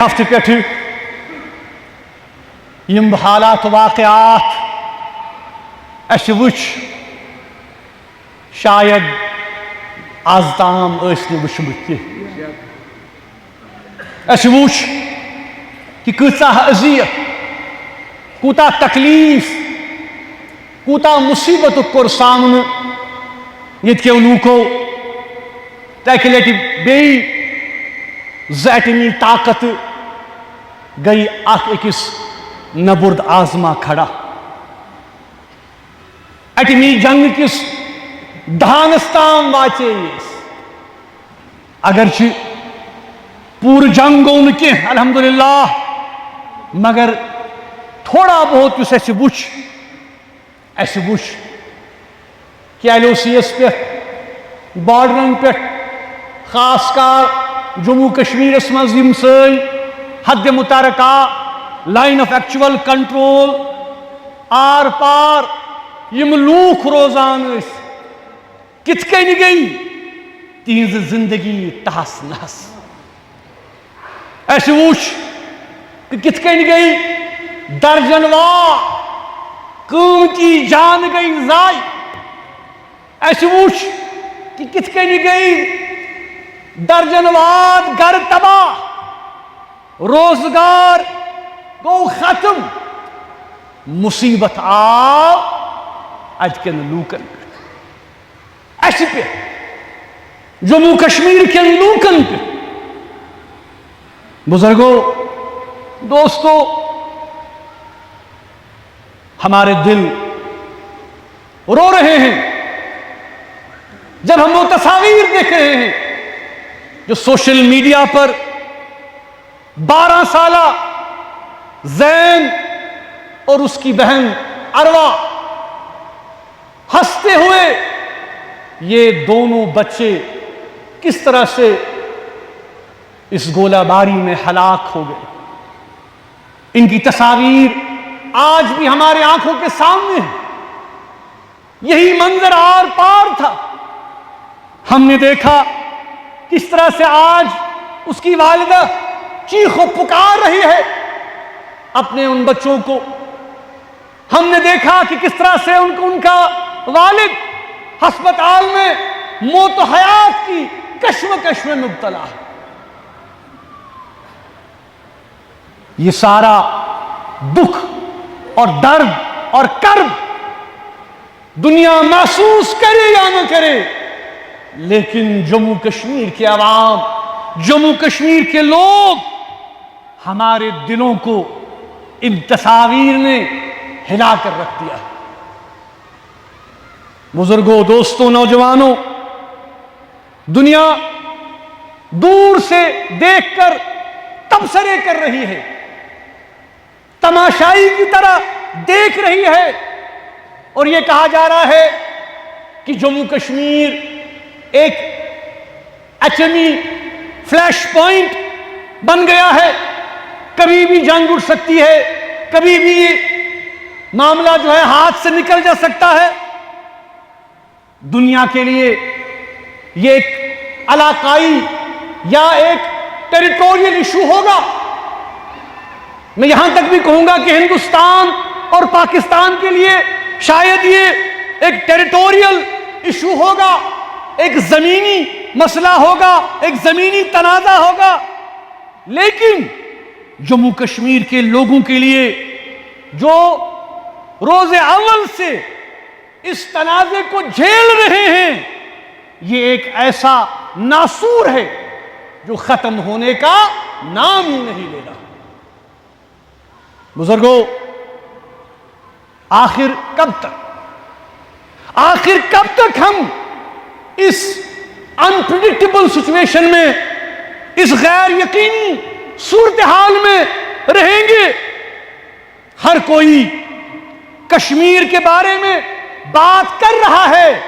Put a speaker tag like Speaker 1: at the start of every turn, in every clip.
Speaker 1: ہفتہ پہ یم حالات واقعات اس وچ شاید آز تام وچمت تہ اس وچ کہ کۭژاہ اذیت کوتاہ تکلیف کوتاہ مصیبت کور سامنہ یتکیو لوکو تاکہ لٹہ بیٚیہِ زٕ ایٹمی طاقت گئی اخ أکِس نبرد آزما کھڑا ایٹمی جنگ کس دہانس تام واچے اگرچہ پور جنگ گو نہ کی الحمدللہ مگر تھوڑا بہت اس وچ کہ ایل او سی یس پہ بارڈرن پہ خاص کر جموں کشمیرس مز یم سن حد متارکہ لائن آف ایکچوئل کنٹرول آر پار یم لوک روزان کت کن گئی تہذ زندگی تہس نہس اس وچ کت کن گئی درجن وار قیمتی جان گئی ضائع اس وچ کت کن گئی درجن واد گھر تباہ روزگار گو ختم مصیبت آو ادکن لوکن اس پہ جموں کشمیر کن لوکن پہ بزرگوں دوستو ہمارے دل رو رہے ہیں جب ہم وہ تصاویر دیکھ رہے ہیں جو سوشل میڈیا پر 12 سالہ زین اور اس کی بہن اروا ہنستے ہوئے یہ دونوں بچے کس طرح سے اس گولہ باری میں ہلاک ہو گئے ان کی تصاویر آج بھی ہمارے آنکھوں کے سامنے ہے یہی منظر آر پار تھا ہم نے دیکھا کس طرح سے آج اس کی والدہ چیخ و پکار رہی ہے اپنے ان بچوں کو ہم نے دیکھا کہ کس طرح سے ان کا والد ہسپتال میں موت و حیات کی کشمکش میں مبتلا ہے یہ سارا دکھ اور درد اور کرب دنیا محسوس کرے یا نہ کرے لیکن جموں کشمیر کے عوام جموں کشمیر کے لوگ ہمارے دلوں کو ان تصاویر نے ہلا کر رکھ دیا ہے بزرگوں دوستوں نوجوانوں دنیا دور سے دیکھ کر تبصرے کر رہی ہے تماشائی کی طرح دیکھ رہی ہے اور یہ کہا جا رہا ہے کہ جموں کشمیر ایک ایٹمی فلیش پوائنٹ بن گیا ہے کبھی بھی جنگ اٹھ سکتی ہے کبھی بھی یہ معاملہ جو ہے ہاتھ سے نکل جا سکتا ہے دنیا کے لیے یہ ایک علاقائی یا ایک ٹیریٹوریل ایشو ہوگا میں یہاں تک بھی کہوں گا کہ ہندوستان اور پاکستان کے لیے شاید یہ ایک ٹیریٹوریل ایشو ہوگا ایک زمینی مسئلہ ہوگا ایک زمینی تنازع ہوگا لیکن جموں کشمیر کے لوگوں کے لیے جو روز اول سے اس تنازع کو جھیل رہے ہیں یہ ایک ایسا ناسور ہے جو ختم ہونے کا نام ہی نہیں لے رہا بزرگوں آخر کب تک ہم اس انپریڈکٹیبل سچویشن میں اس غیر یقینی صورتحال میں رہیں گے ہر کوئی کشمیر کے بارے میں بات کر رہا ہے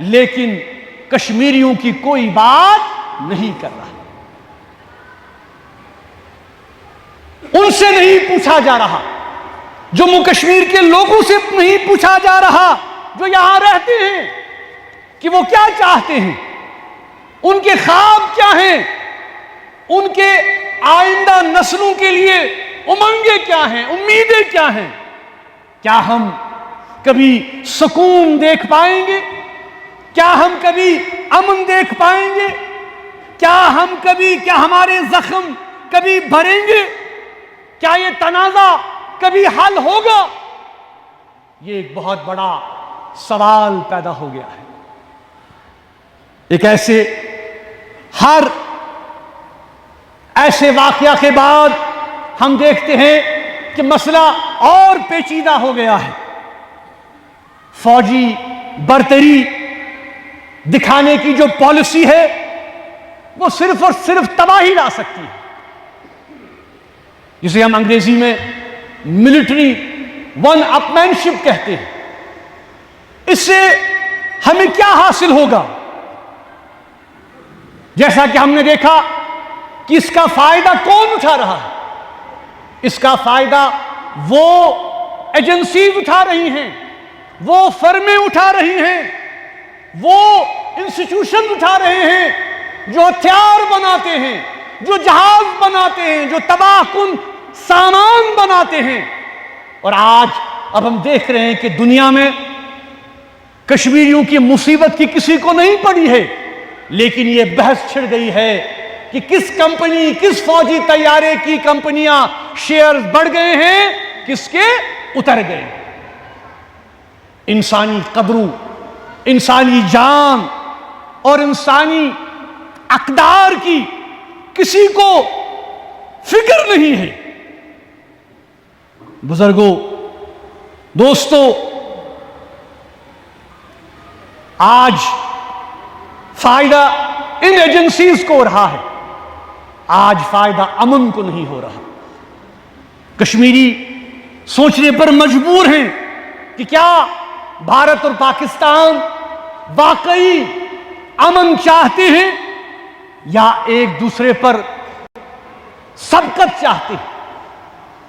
Speaker 1: لیکن کشمیریوں کی کوئی بات نہیں کر رہا ان سے نہیں پوچھا جا رہا جموں کشمیر کے لوگوں سے نہیں پوچھا جا رہا جو یہاں رہتے ہیں کہ وہ کیا چاہتے ہیں ان کے خواب کیا ہیں ان کے آئندہ نسلوں کے لیے امنگیں کیا ہیں، امیدیں کیا ہیں؟ کیا ہم کبھی سکون دیکھ پائیں گے؟ کیا ہم کبھی امن دیکھ پائیں گے؟ کیا ہمارے زخم کبھی بھریں گے؟ کیا یہ تنازع کبھی حل ہوگا؟ یہ ایک بہت بڑا سوال پیدا ہو گیا ہے۔ ایک ہر ایسے واقعہ کے بعد ہم دیکھتے ہیں کہ مسئلہ اور پیچیدہ ہو گیا ہے۔ فوجی برتری دکھانے کی جو پالیسی ہے وہ صرف اور صرف تباہی لا سکتی ہے، جسے ہم انگریزی میں ملٹری ون اپ مین شپ کہتے ہیں۔ اس سے ہمیں کیا حاصل ہوگا؟ جیسا کہ ہم نے دیکھا کہ اس کا فائدہ کون اٹھا رہا ہے؟ اس کا فائدہ وہ ایجنسیز اٹھا رہی ہیں، وہ فرمیں اٹھا رہی ہیں، وہ انسٹیٹیوشن اٹھا رہے ہیں جو ہتھیار بناتے ہیں، جو جہاز بناتے ہیں، جو تباہ کن سامان بناتے ہیں۔ اور آج اب ہم دیکھ رہے ہیں کہ دنیا میں کشمیریوں کی مصیبت کی کسی کو نہیں پڑی ہے، لیکن یہ بحث چھڑ گئی ہے کہ کس فوجی طیارے کی کمپنیاں شیئر بڑھ گئے ہیں، کس کے اتر گئے۔ انسانی قدروں، انسانی جان اور انسانی اقدار کی کسی کو فکر نہیں ہے۔ بزرگوں، دوستو، آج فائدہ ان ایجنسیز کو ہو رہا ہے، آج فائدہ امن کو نہیں ہو رہا۔ کشمیری سوچنے پر مجبور ہیں کہ کیا بھارت اور پاکستان واقعی امن چاہتے ہیں یا ایک دوسرے پر سبقت چاہتے ہیں،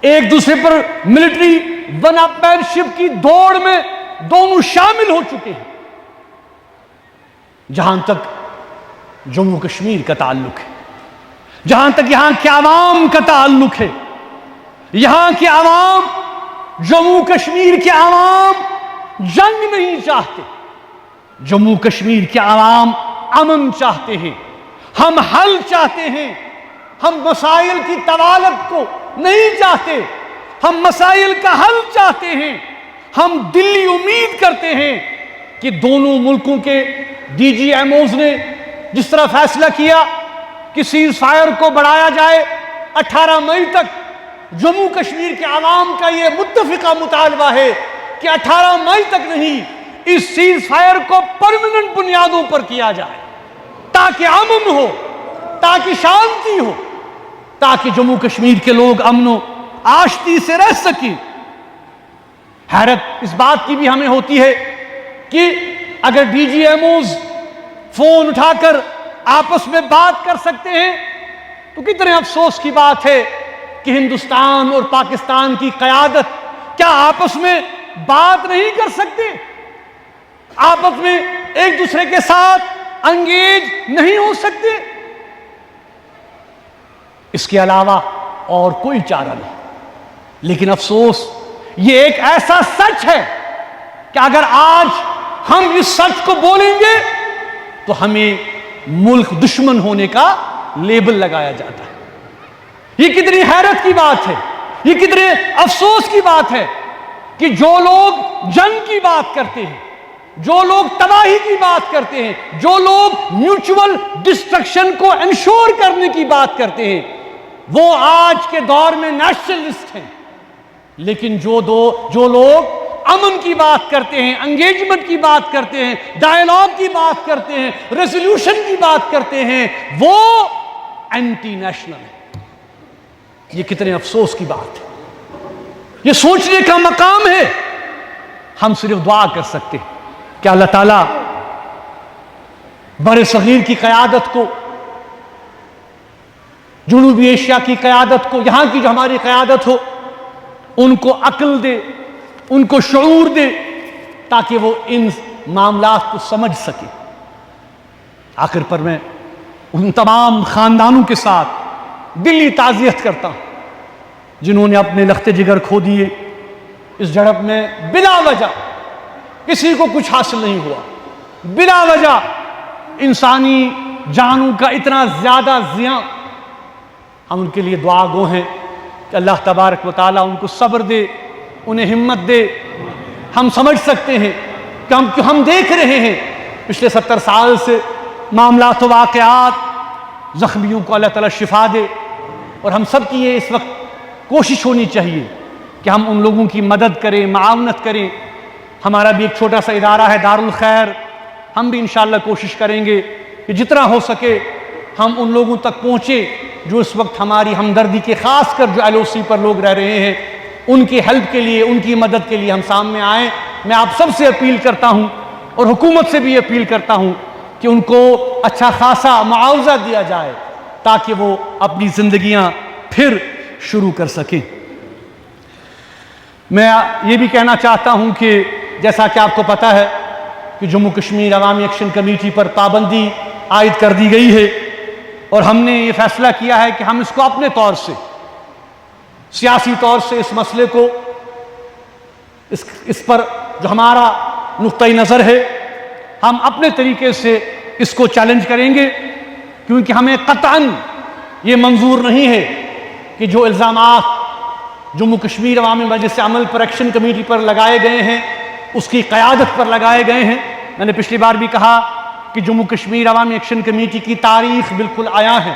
Speaker 1: ایک دوسرے پر ملٹری ون اپ مین شپ کی دوڑ میں دونوں شامل ہو چکے ہیں۔ جہاں تک جموں کشمیر کا تعلق ہے، جہاں تک یہاں کے عوام کا تعلق ہے، یہاں کے عوام، جموں کشمیر کے عوام جنگ نہیں چاہتے، جموں کشمیر کے عوام امن چاہتے ہیں، ہم حل چاہتے ہیں، ہم مسائل کی طوالت کو نہیں چاہتے، ہم مسائل کا حل چاہتے ہیں۔ ہم دلی امید کرتے ہیں کہ دونوں ملکوں کے ڈی جی ایم اوز نے جس طرح فیصلہ کیا کہ سیز فائر کو بڑھایا جائے 18 مئی تک، جموں کشمیر کے عوام کا یہ متفقہ مطالبہ ہے کہ 18 مئی تک نہیں، اس سیز فائر کو پرماننٹ بنیادوں پر کیا جائے، تاکہ امن ہو، تاکہ شانتی ہو، تاکہ جموں کشمیر کے لوگ امن و آشتی سے رہ سکیں۔ حیرت اس بات کی بھی ہمیں ہوتی ہے کہ اگر D G M Os phone اٹھا کر آپس میں بات کر سکتے ہیں تو کتنے افسوس کی بات ہے کہ ہندوستان اور پاکستان کی قیادت کیا آپس میں بات نہیں کر سکتے، آپس میں ایک دوسرے کے ساتھ انگیج نہیں ہو سکتے؟ اس کے علاوہ اور کوئی چارہ نہیں۔ لیکن افسوس یہ ایک ایسا سچ ہے کہ اگر آج ہم اس سچ کو بولیں گے تو ہمیں ملک دشمن ہونے کا لیبل لگایا جاتا ہے۔ یہ کتنی حیرت کی بات ہے، یہ کتنے افسوس کی بات ہے کہ جو لوگ جنگ کی بات کرتے ہیں، جو لوگ تباہی کی بات کرتے ہیں، جو لوگ میوچول ڈسٹرکشن کو انشور کرنے کی بات کرتے ہیں، وہ آج کے دور میں نیشنلسٹ ہیں۔ لیکن جو لوگ امن کی بات کرتے ہیں، انگیجمنٹ کی بات کرتے ہیں، ڈائیلاگ کی بات کرتے ہیں، ریزولوشن کی بات کرتے ہیں، وہ اینٹی نیشنل ہے۔ یہ کتنے افسوس کی بات ہے، یہ سوچنے کا مقام ہے۔ ہم صرف دعا کر سکتے ہیں کہ اللہ تعالیٰ بر صغیر کی قیادت کو، جنوبی ایشیا کی قیادت کو، یہاں کی جو ہماری قیادت ہو، ان کو عقل دے، ان کو شعور دے، تاکہ وہ ان معاملات کو سمجھ سکے۔ آخر پر میں ان تمام خاندانوں کے ساتھ دلی تعزیت کرتا ہوں جنہوں نے اپنے لخت جگر کھو دیے اس جھڑپ میں بلا وجہ. کسی کو کچھ حاصل نہیں ہوا، بلا وجہ انسانی جانوں کا اتنا زیادہ زیاں. ہم ان کے لیے دعا گو ہیں کہ اللہ تبارک و تعالیٰ ان کو صبر دے، انہیں ہمت دے. ہم سمجھ سکتے ہیں کہ ہم دیکھ رہے ہیں پچھلے 70 سال سے معاملات و واقعات، زخمیوں کو اللہ تعالیٰ شفا دے. اور ہم سب کی یہ اس وقت کوشش ہونی چاہیے کہ ہم ان لوگوں کی مدد کریں، معاونت کریں. ہمارا بھی ایک چھوٹا سا ادارہ ہے دارالخیر، ہم بھی انشاءاللہ کوشش کریں گے کہ جتنا ہو سکے ہم ان لوگوں تک پہنچیں جو اس وقت ہماری ہمدردی کے، خاص کر جو LOC پر لوگ رہ رہے ہیں، ان کی ہیلپ کے لیے، ان کی مدد کے لیے ہم سامنے آئیں. میں آپ سب سے اپیل کرتا ہوں اور حکومت سے بھی اپیل کرتا ہوں کہ ان کو اچھا خاصا معاوضہ دیا جائے تاکہ وہ اپنی زندگیاں پھر شروع کر سکیں. میں یہ بھی کہنا چاہتا ہوں کہ جیسا کہ آپ کو پتہ ہے کہ جموں کشمیر عوامی ایکشن کمیٹی پر پابندی عائد کر دی گئی ہے، اور ہم نے یہ فیصلہ کیا ہے کہ ہم اس کو اپنے طور سے، سیاسی طور سے اس مسئلے کو، اس پر جو ہمارا نقطۂ نظر ہے، ہم اپنے طریقے سے اس کو چیلنج کریں گے. کیونکہ ہمیں قطعاً یہ منظور نہیں ہے کہ جو الزامات جموں کشمیر عوامی مجلس عمل پر ایکشن کمیٹی پر لگائے گئے ہیں، اس کی قیادت پر لگائے گئے ہیں. میں نے پچھلی بار بھی کہا کہ جموں کشمیر عوامی ایکشن کمیٹی کی تاریخ بالکل عیاں ہے،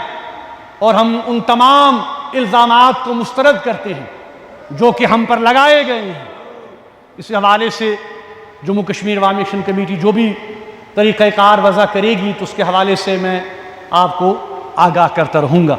Speaker 1: اور ہم ان تمام الزامات کو مسترد کرتے ہیں جو کہ ہم پر لگائے گئے ہیں. اس حوالے سے جموں کشمیر عوامی ایکشن کمیٹی جو بھی طریقہ کار وضع کرے گی تو اس کے حوالے سے میں آپ کو آگاہ کرتا رہوں گا.